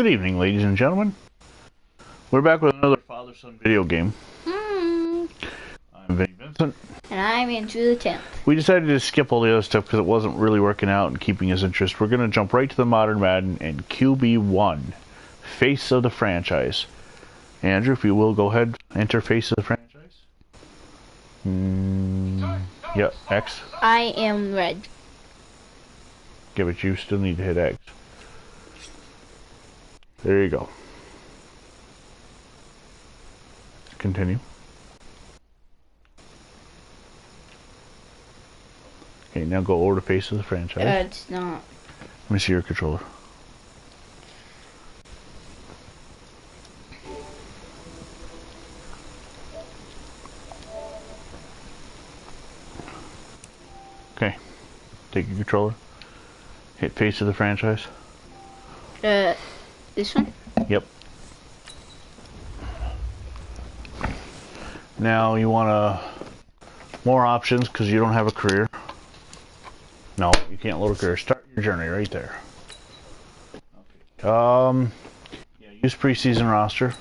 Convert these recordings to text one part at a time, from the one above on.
Good evening, ladies and gentlemen. We're back with another father-son video game. I'm Vinny Vincent. And I'm Andrew the 10th. We decided to skip all the other stuff because it wasn't really working out and keeping his interest. We're going to jump right to the modern Madden and QB1, face of the franchise. Andrew, if you will, go ahead, enter face of the franchise. Yep, X. I am red. Give it, you still need to hit X. There you go. Continue. Okay, now go over to face of the franchise. It's not. Let me see your controller. Okay. Take your controller. Hit face of the franchise. This one? Yep. Now you want more options because you don't have a career. No, you can't load a career. Start your journey right there. Okay. Yeah, use preseason roster.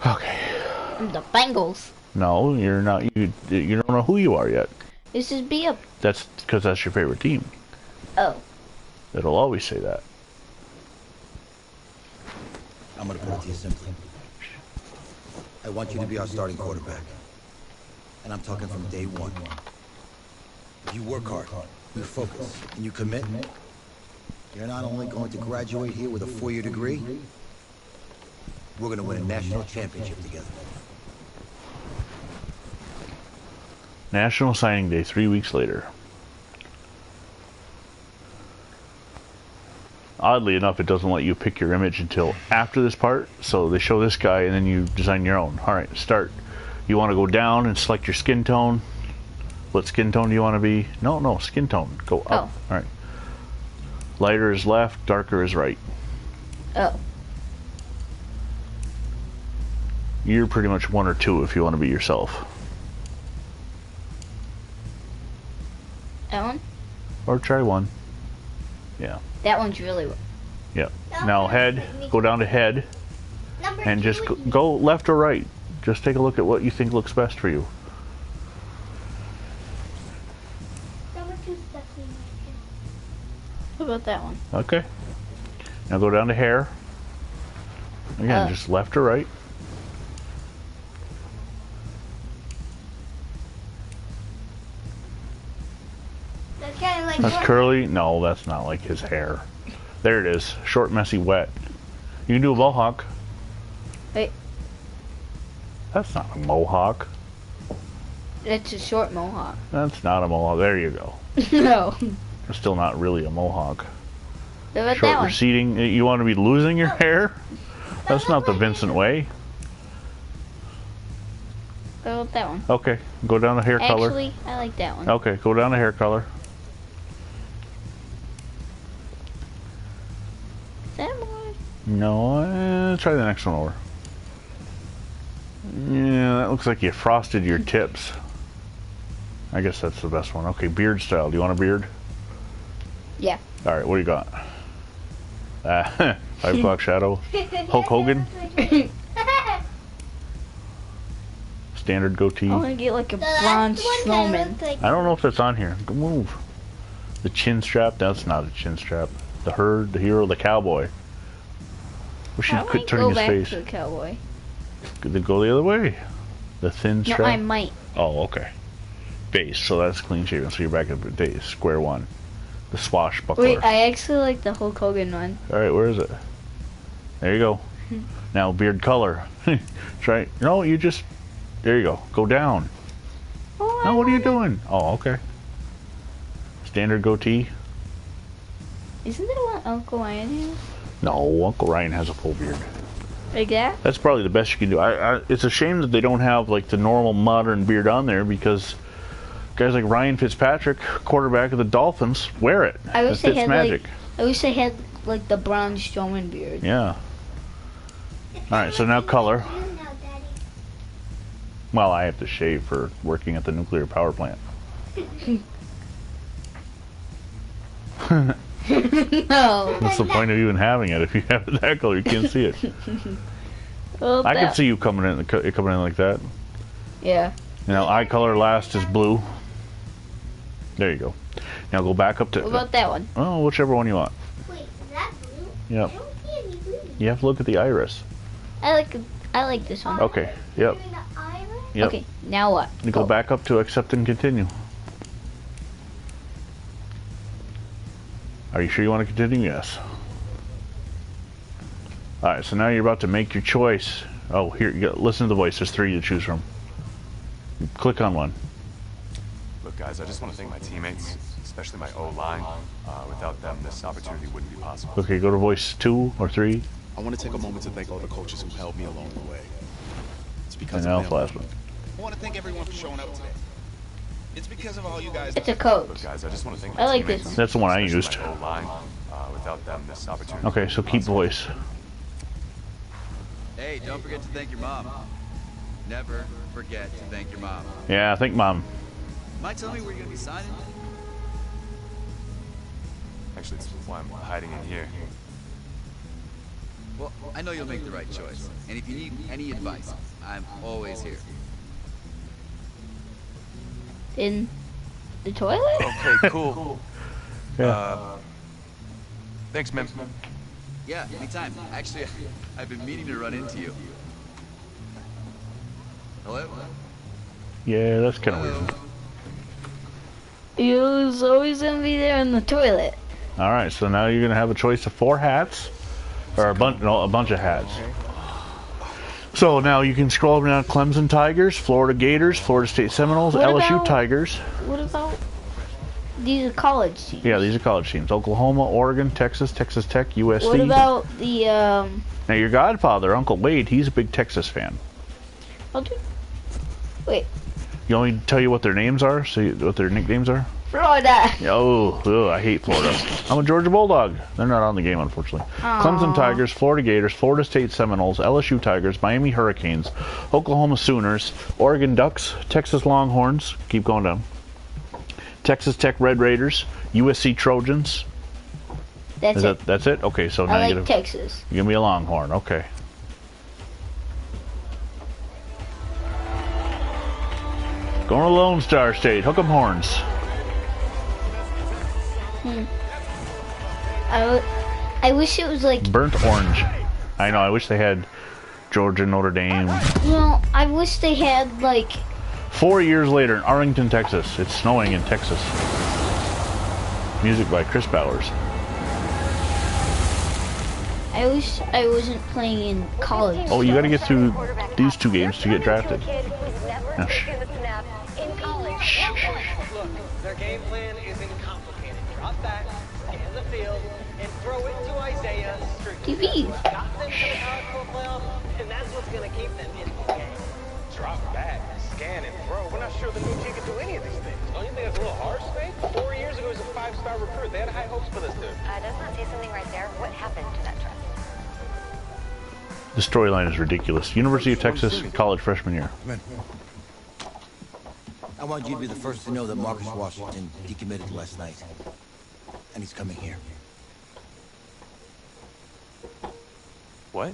Okay. The Bengals. No, you're not. You don't know who you are yet. This is B up. That's because that's your favorite team. Oh. It'll always say that. I'm gonna put it to you simply. I want you to be our starting quarterback. And I'm talking from day one. If you work hard, you focus, and you commit, you're not only going to graduate here with a 4-year degree, we're gonna win a national championship together. National Signing Day, 3 weeks later. Oddly enough, it doesn't let you pick your image until after this part, so they show this guy and then you design your own. Alright, start. You want to go down and select your skin tone. What skin tone do you want to be? No, skin tone. Go up. Oh. Alright. Lighter is left, darker is right. Oh. You're pretty much 1 or 2 if you want to be yourself. That one? Or try 1. Yeah. That one's really... Yeah. Now head, go down to head, and just go left or right. Just take a look at what you think looks best for you. What about that one? Okay. Now go down to hair. Again, just left or right. That's curly. No, that's not like his hair. There it is. Short, messy, wet. You can do a mohawk. Wait. That's not a mohawk. It's a short mohawk. That's not a mohawk. There you go. No. It's still not really a mohawk. What about Short, that one? receding. You want to be losing your hair? That's not the Vincent way. What about that one? Okay, go down to hair color. Actually, I like that one. Okay, go down to hair color. Is that more? No, try the next one over. Yeah, that looks like you frosted your tips. I guess that's the best one. Okay, beard style. Do you want a beard? Yeah. Alright, what do you got? 5 o'clock shadow. Hulk Hogan. Standard goatee. I want to get like a bronze Strowman. I don't know if that's on here. Go move. The chin strap. That's not a chin strap. The herd, the hero, the cowboy. Wish you quit turning his face. To the cowboy. Then go the other way. The thin strap. No, I might. Oh, okay. Base. So that's clean shaven. So you're back at base. Square one. The swashbuckler. Wait, I actually like the Hulk Hogan one. All right, where is it? There you go. Now beard color. Try. No, you just. There you go. Go down. Oh, No, what are you doing? Oh, okay. Standard goatee. Isn't that what Uncle Ryan has? No, Uncle Ryan has a full beard. Like that? That's probably the best you can do. It's a shame that they don't have like the normal modern beard on there because guys like Ryan Fitzpatrick, quarterback of the Dolphins, wear it. I wish they had magic. I wish they had like the Braun Strowman beard. Yeah. All right, so now color. Well, I have to shave for working at the nuclear power plant. No. What's the point of even having it if you have it that color? You can't see it. Well, I can that- see you coming in like that. Yeah. You know, eye color last is blue. There you go. Now go back up to. What about that one? Oh, whichever one you want. Wait, is that blue? Yep. I don't see any blue. You have to look at the iris. I like this one. Okay. Yep. Doing the iris? Yep. Okay. Now what? You go back up to accept and continue. Are you sure you want to continue? Yes. Alright, so now you're about to make your choice. Oh, here, you go. Listen to the voice. There's 3 to choose from. Click on one. Look, guys, I just want to thank my teammates, especially my O-line. Without them, this opportunity wouldn't be possible. Okay, go to voice 2 or 3. I want to take a moment to thank all the coaches who helped me along the way. It's because And now of them. last one. I want to thank everyone for showing up today. It's because of all you guys. It's a code. Look, guys, I just want to thank my I like teammates, this one. That's the one I especially used. my O-line. Without them, this opportunity. Okay, so keep voice. Hey, don't forget to thank your mom. Never forget to thank your mom. Yeah, I think Mom. Might tell me where you're gonna be signing? Actually, it's why I'm hiding in here. Well, I know you'll make the right choice. And if you need any advice, I'm always here. In the toilet? Okay, cool. Yeah. Thanks, man. Yeah, anytime. Actually, I've been meaning to run into you. Hello? Yeah, that's kind of weird. He was always gonna be there in the toilet. All right, so now you're gonna have a choice of 4 hats, or a bunch of hats. So now you can scroll down: Clemson Tigers, Florida Gators, Florida State Seminoles, What LSU about- Tigers. What about these are college teams? Yeah, these are college teams: Oklahoma, Oregon, Texas, Texas Tech, USC. What about the Now your godfather, Uncle Wade, he's a big Texas fan. I'll do. Wait, You want me to tell you what their names are? What their nicknames are? Florida. Oh, I hate Florida. I'm a Georgia Bulldog. They're not on the game, unfortunately. Clemson Tigers, Florida Gators, Florida State Seminoles, LSU Tigers, Miami Hurricanes, Oklahoma Sooners, Oregon Ducks, Texas Longhorns, keep going down, Texas Tech Red Raiders, USC Trojans. That's it. That's it? Okay, so now I you're like gonna Texas. give me a Longhorn. Okay. Going to Lone Star State. Hook 'em horns. I wish it was like, Burnt orange. I know. I wish they had Georgia, Notre Dame. well, I wish they had like, 4 years later in Arlington, Texas. It's snowing in Texas. Music by Chris Bowers. I wish I wasn't playing in college. Oh, you got to get through these 2 games to get drafted. Now, shh. Shh, shh, shh. Look, their game plan isn't complicated. Drop back, scan the field, and throw it to Isaiah. TV. Got them to the college playoff, and that's what's going to keep them in the game. Drop back, scan, and throw. We're not sure the new team can do any of these things. Don't you think that's a little harsh, Nate? 4 years ago, he was a 5-star recruit. They had high hopes for this dude. Does not say something right there. What happened to that trust? The storyline is ridiculous. University of Texas college freshman year. Come in. I want you to be the first to know that Marcus Washington decommitted last night. And he's coming here. What?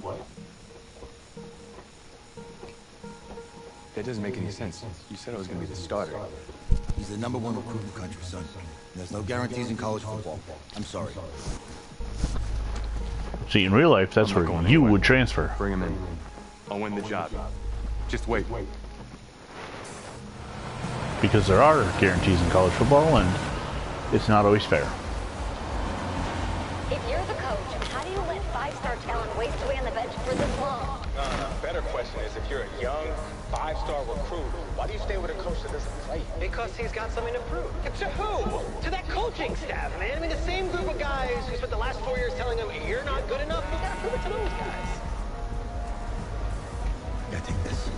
That doesn't make any sense. You said I was going to be the starter. He's the #1 recruit in the country, son. And there's no guarantees in college football. I'm sorry. See, in real life, that's I'm not where going you anywhere. would transfer. Bring him in. I'll win the job. Just wait. Because there are guarantees in college football, and it's not always fair. If you're the coach, how do you let 5-star talent waste away on the bench for this long? Better question is, if you're a young 5-star recruit, why do you stay with a coach that doesn't play? Because he's got something to prove. To who? To that coaching staff, man. I mean, the same group of guys who spent the last 4 years telling him, you're not good enough. You gotta prove it to those guys. Yeah, take this.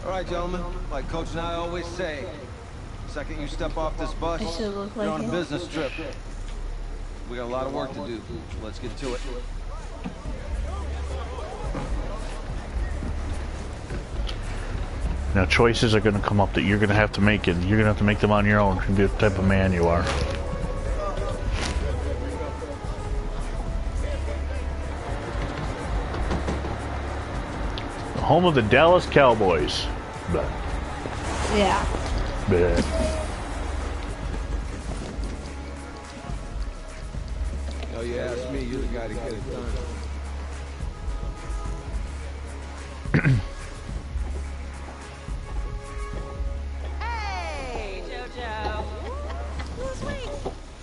All right, gentlemen. Like Coach and I always say, the second you step off this bus, I should look you're like on a him. business trip. We got a lot of work to do. Let's get to it. Now choices are going to come up that you're going to have to make, and you're going to have to make them on your own to be the type of man you are. The home of the Dallas Cowboys. Blah. Yeah. Blah. Hell, you ask me, you're the guy to get it done. Hey, JoJo. Sweet.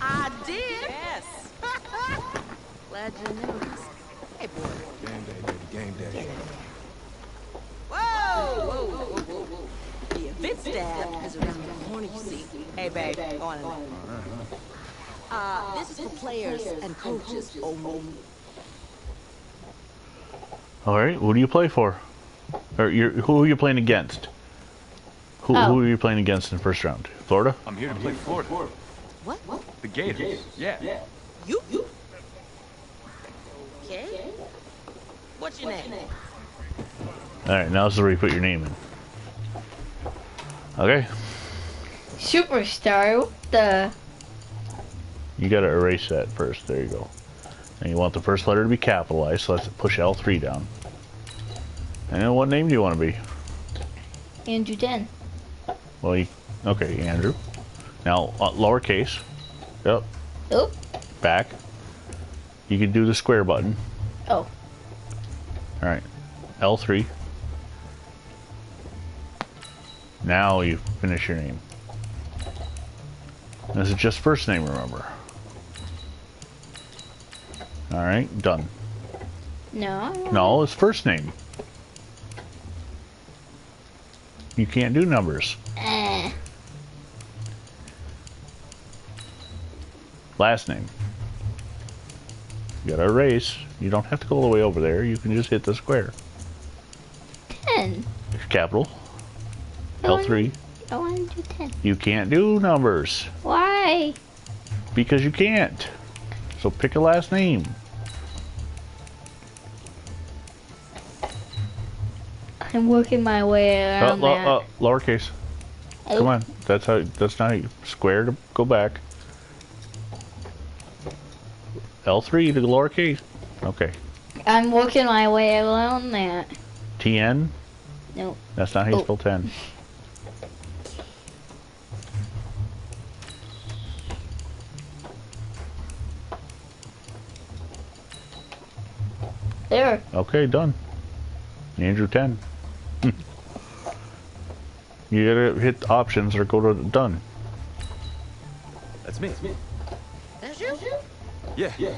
I did. Yes. Glad you noticed. Hey, boy. Game day, baby, game day. Whoa. The event staff is around the corner, you see. Hey, babe, go on in there. This is for players and coaches only. All right, what do you play for? Or who are you playing against? Who are you playing against in the first round? Florida? I'm here to play Florida. What? The Gators. Yeah. You? Okay. What's your name? All right, now this is where you put your name in. Okay, Superstar. What the? you got to erase that first. There you go. And you want the first letter to be capitalized, so let's push L3 down. And then what name do you want to be? Andrew 10. Well, okay, Andrew. Now, lowercase. Yep. Oh. Back. You can do the square button. Oh. All right. L3. Now you finish your name. This is just first name, remember. All right, done. No. No, it's first name. You can't do numbers. Last name. You gotta erase. You don't have to go all the way over there. You can just hit the square. 10. Capital. L3. I want to do 10. You can't do numbers. Why? Because you can't. So pick a last name. I'm working my way around that. Lowercase. Oh. Come on. That's not how you square to go back. L3 to the lowercase. Okay. I'm working my way around that. TN? No. That's not how you spell 10. There. Okay, done. Andrew 10. You gotta hit options or go to done. That's me. That's you? Yeah. I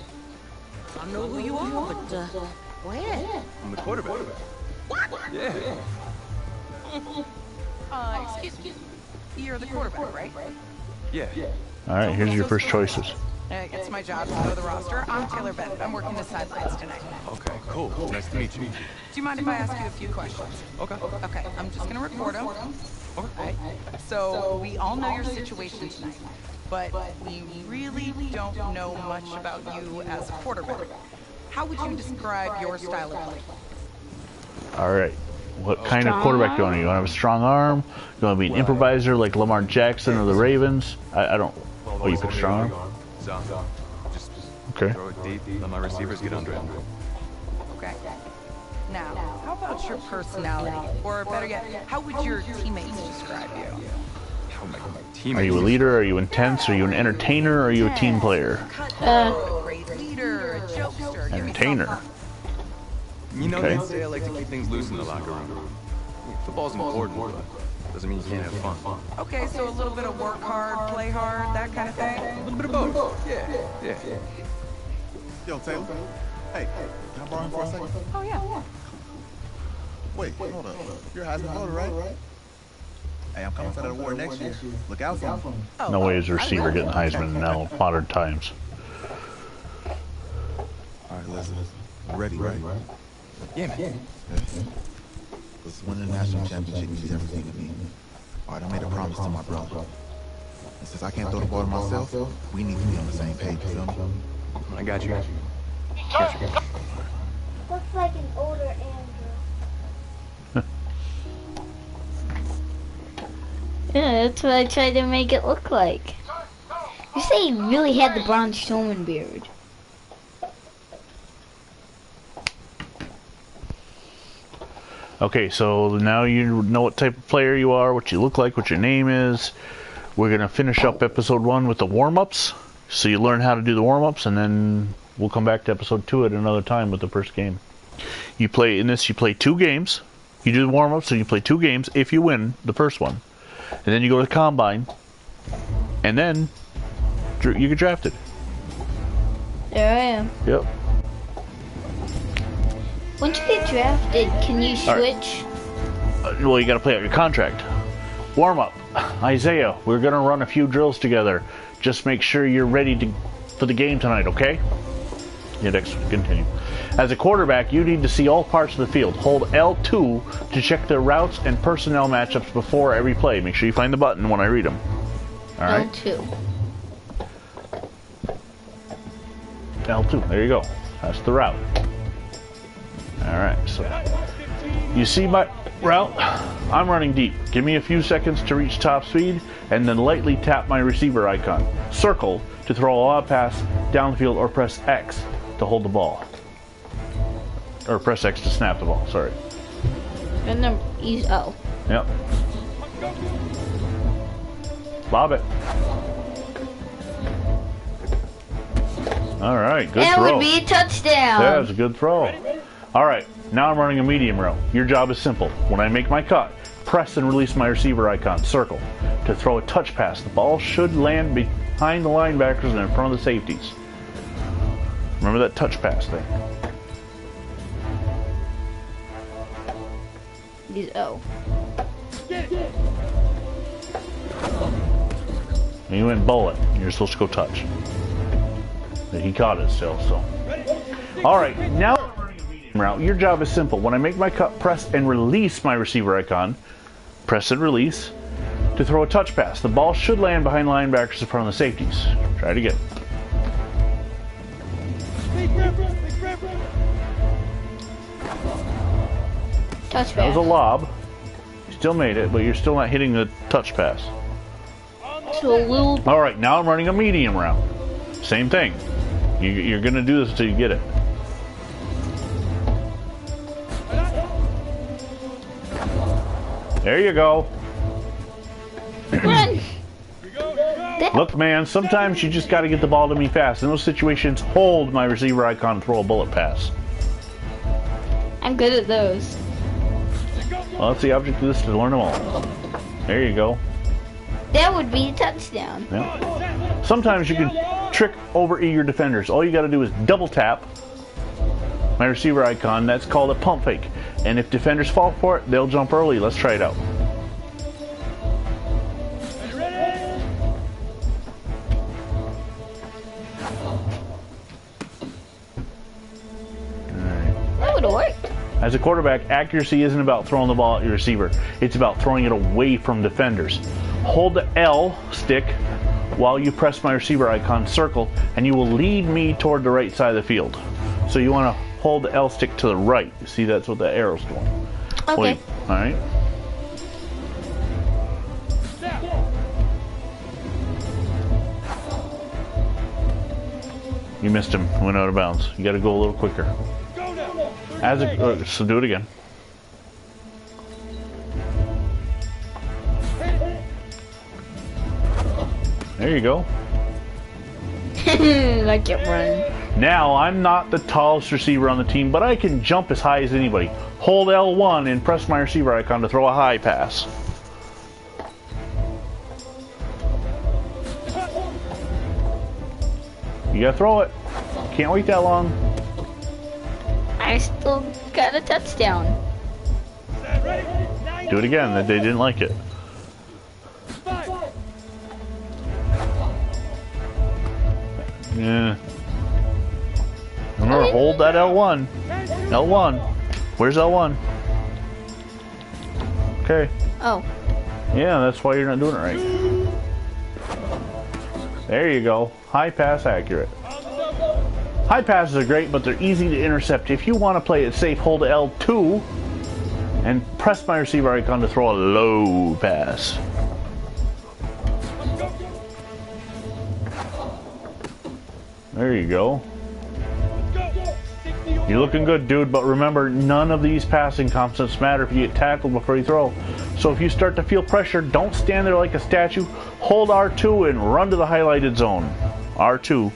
don't know who you are, but go ahead. I'm the quarterback. What? Yeah. Excuse me. You're the quarterback, right? Yeah. All right, here's your first choices. It's my job to know the roster. I'm Taylor Bennett. I'm working the sidelines tonight. Okay, cool. Nice to meet you. Do you mind if I ask you a few questions? Okay. Okay, I'm just gonna record them. Okay. Right. So we all know your situation tonight, but we really don't know much about you as a quarterback. How would you describe your style of play? All right. What kind of quarterback do you want? You want to have a strong arm? You want to be an improviser like Lamar Jackson or the Ravens? I don't. Oh, you pick strong arm? So, just Okay. throw it deep, let my receivers get under it. Okay. Now, how about your personality? Or better yet, how would your teammates describe you? How my teammates. Are you a leader? Are you intense? Are you an entertainer? Or are you a team player? A great leader, a jokester. Give me Entertainer. something. You know, Okay. they say I like to keep things loose in the locker room. Football's important, but doesn't mean you can't have fun. Okay, so a little bit of work hard, play hard, that kind of thing? A little bit of both. Yeah. Yo, Taylor. Hey, can I borrow him for a second? Oh, yeah. Wait, hold up. You're a Heisman voter, right? Hey, I'm coming for that award next year. Look out for me. No way is a receiver getting Heisman in now modern times. All right, listen. Ready, right? Yeah, man. Let's win the national championship means everything to me. All right, I made a promise to my brother. And since I can't throw the ball to myself, we need to be on the same page, you feel me? I got you. Looks like an older Andrew. Yeah, that's what I tried to make it look like. You say he really had the Braun Strowman beard. Okay, so now you know what type of player you are, what you look like, what your name is. We're going to finish up episode 1 with the warm-ups. So you learn how to do the warm-ups, and then we'll come back to episode 2 at another time with the first game. You play, in this, you play 2 games. You do the warm-ups, and you play 2 games if you win the first one. And then you go to the combine, and then you get drafted. There I am. Yep. Once you get drafted, can you switch? Well, you got to play out your contract. Warm up, Isaiah. We're gonna run a few drills together. Just make sure you're ready for the game tonight, okay? Next, continue. As a quarterback, you need to see all parts of the field. Hold L2 to check their routes and personnel matchups before every play. Make sure you find the button when I read them. All right. L2. L2. There you go. That's the route. All right. So you see my route? I'm running deep. Give me a few seconds to reach top speed, and then lightly tap my receiver icon. Circle to throw a lob pass down the field, or press X to hold the ball. Or press X to snap the ball, sorry. And then he's O. Yep. Lob it. Alright, good that throw. That would be a touchdown. That was a good throw. Alright, now I'm running a medium route. Your job is simple. When I make my cut, press and release my receiver icon, circle, to throw a touch pass. The ball should land behind the linebackers and in front of the safeties. Remember that touch pass thing. He's O. And you went bullet. You're supposed to go touch. But he caught it still, so. Alright, now I'm running a medium route. Your job is simple. When I make my cut, press and release my receiver icon. Press and release to throw a touch pass. The ball should land behind linebackers in front of the safeties. Try it again. Touch pass. That was a lob. You still made it, but you're still not hitting the touch pass. So a little. Alright, now I'm running a medium route. Same thing. You're going to do this until you get it. There you go. Run! Look, man, sometimes you just got to get the ball to me fast. In those situations, hold my receiver icon and throw a bullet pass. I'm good at those. Well, that's the object of this, to learn them all. There you go. That would be a touchdown. Yeah. Sometimes you can trick over your defenders. All you got to do is double tap my receiver icon. That's called a pump fake. And if defenders fall for it, they'll jump early. Let's try it out. That would have worked. As a quarterback, accuracy isn't about throwing the ball at your receiver. It's about throwing it away from defenders. Hold the L stick while you press my receiver icon, circle, and you will lead me toward the right side of the field. So you want to hold the L stick to the right. You see, that's what the arrow's doing. Okay. Wait, all right. You missed him. Went out of bounds. You got to go a little quicker. So do it again. There you go. I can't run. Now, I'm not the tallest receiver on the team, but I can jump as high as anybody. Hold L1 and press my receiver icon to throw a high pass. You gotta throw it. Can't wait that long. I still got a touchdown. Do it again. They didn't like it. Yeah. Remember, hold that L1. L1. Where's L1? Okay. Oh. Yeah, that's why you're not doing it right. There you go. High pass accurate. High passes are great, but they're easy to intercept. If you want to play it safe, hold L2 and press my receiver icon to throw a low pass. There you go. You're looking good, dude, but remember, none of these passing concepts matter if you get tackled before you throw. So if you start to feel pressure, don't stand there like a statue. Hold R2 and run to the highlighted zone. R2.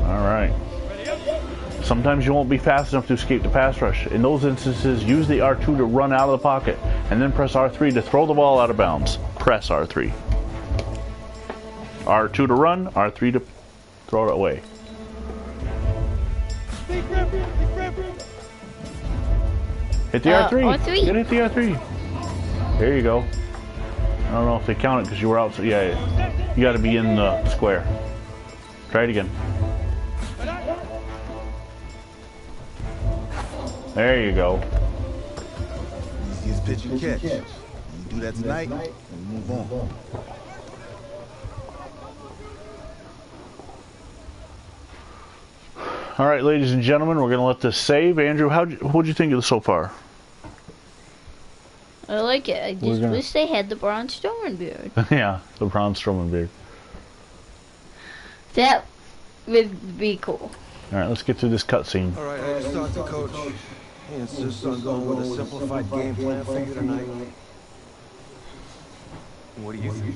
Alright. Sometimes you won't be fast enough to escape the pass rush. In those instances, use the R2 to run out of the pocket, and then press R3 to throw the ball out of bounds. Press R3. R2 to run, R3 to throw it away. Hit the R3. R3. Hit the R3. There you go. I don't know if they count it because you were out. So yeah, you got to be in the square. Try it again. There you go. Easiest pitch you catch. You do that tonight, and we move on. All right, ladies and gentlemen, we're gonna let this save. Andrew, what'd you think of this so far? I like it. I just wish they had the Braun Strowman beard. Yeah, the Braun Strowman beard. That would be cool. All right, let's get through this cutscene. All right, I just talked to Coach. He insists on going with a simplified game plan for you tonight. What do you think?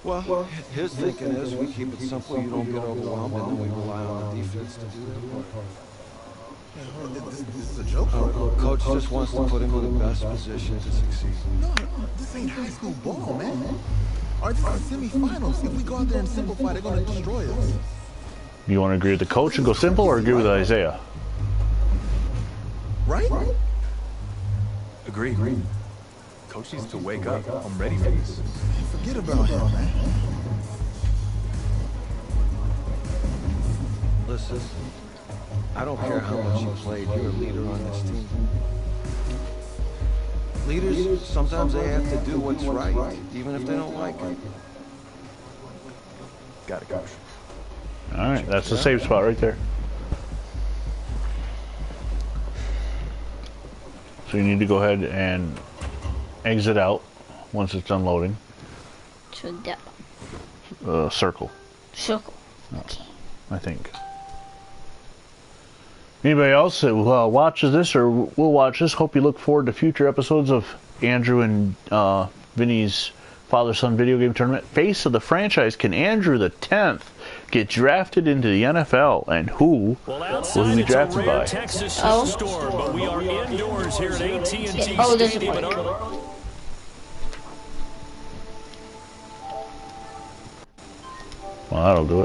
Well, his thinking is we keep it simple, you don't get overwhelmed, and then we rely on the defense to do the work. This is a joke. Coach just wants to put him in the best position to succeed. No, this ain't high school ball, man. Or this is semifinals. If we go out there and simplify, they're gonna destroy us. Do you want to agree with the coach and go simple, or agree with Isaiah? Right? Agree. Coach needs to wake up. I'm ready for this. Forget about him, man. Listen, I don't care how much you played, you're a leader on this team. Leaders, sometimes they have to do what's right, even if they don't like it. Got it, Coach. All right, that's the safe spot right there. So you need to go ahead and exit out once it's done loading. So that Circle. circle. Okay. I think. Anybody else that watches this or will watch this, hope you look forward to future episodes of Andrew and Vinny's father-son video game tournament. Face of the franchise, can Andrew the 10th get drafted into the NFL, and who will he be drafted by? Texas Oh. storm, but we are indoors here at AT&T Oh, there's a Stadium. play. Well, that'll do it.